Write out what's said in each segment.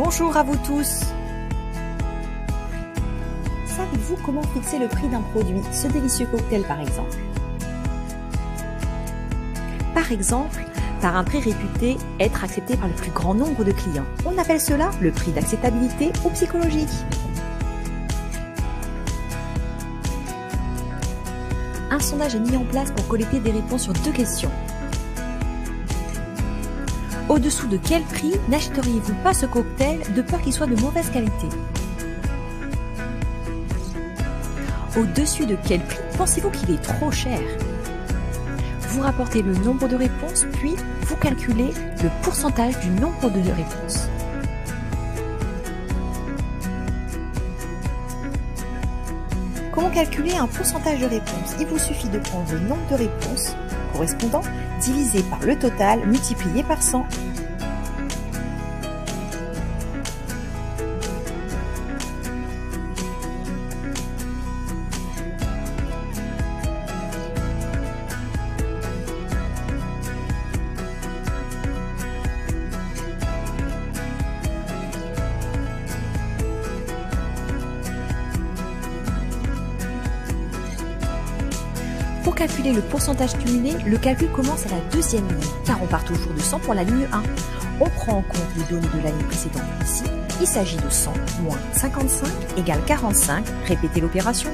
Bonjour à vous tous. Savez-vous comment fixer le prix d'un produit, ce délicieux cocktail par exemple? Par exemple, par un prix réputé être accepté par le plus grand nombre de clients. On appelle cela le prix d'acceptabilité ou psychologique. Un sondage est mis en place pour collecter des réponses sur 2 questions. Au-dessous de quel prix n'achèteriez-vous pas ce cocktail de peur qu'il soit de mauvaise qualité? Au-dessus de quel prix pensez-vous qu'il est trop cher? Vous rapportez le nombre de réponses, puis vous calculez le pourcentage du nombre de réponses. Comment calculer un pourcentage de réponses? Il vous suffit de prendre le nombre de réponses correspondant divisé par le total multiplié par 100. Pour calculer le pourcentage cumulé, le calcul commence à la 2e ligne, car on part toujours de 100 pour la ligne 1. On prend en compte les données de l'année précédente ici. Il s'agit de 100 moins 55 égale 45. Répétez l'opération.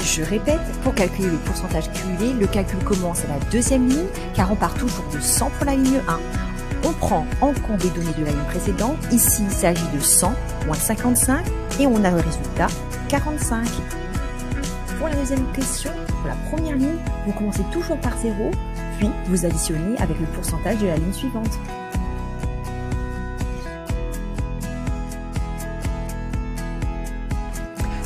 Je répète, pour calculer le pourcentage cumulé, le calcul commence à la 2e ligne, car on part toujours de 100 pour la ligne 1. On prend en compte les données de l'année précédente. Ici, il s'agit de 100 moins 55 et on a le résultat 45. Pour la deuxième question, pour la première ligne, vous commencez toujours par 0, puis vous additionnez avec le pourcentage de la ligne suivante.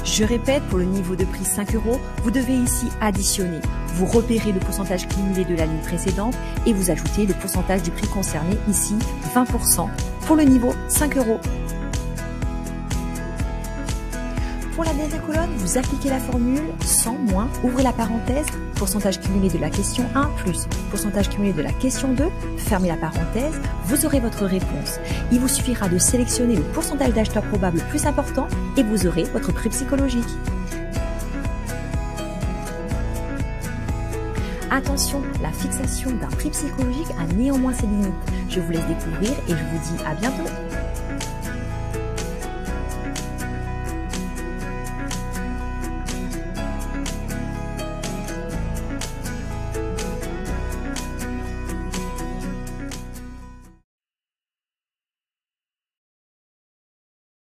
Je répète, pour le niveau de prix 5 €, vous devez ici additionner. Vous repérez le pourcentage cumulé de la ligne précédente et vous ajoutez le pourcentage du prix concerné, ici 20%, pour le niveau 5 €. Pour la dernière colonne, vous appliquez la formule 100 moins, ouvrez la parenthèse, pourcentage cumulé de la question 1 plus pourcentage cumulé de la question 2, fermez la parenthèse, vous aurez votre réponse. Il vous suffira de sélectionner le pourcentage d'acheteurs probables le plus important et vous aurez votre prix psychologique. Attention, la fixation d'un prix psychologique a néanmoins ses limites. Je vous laisse découvrir et je vous dis à bientôt.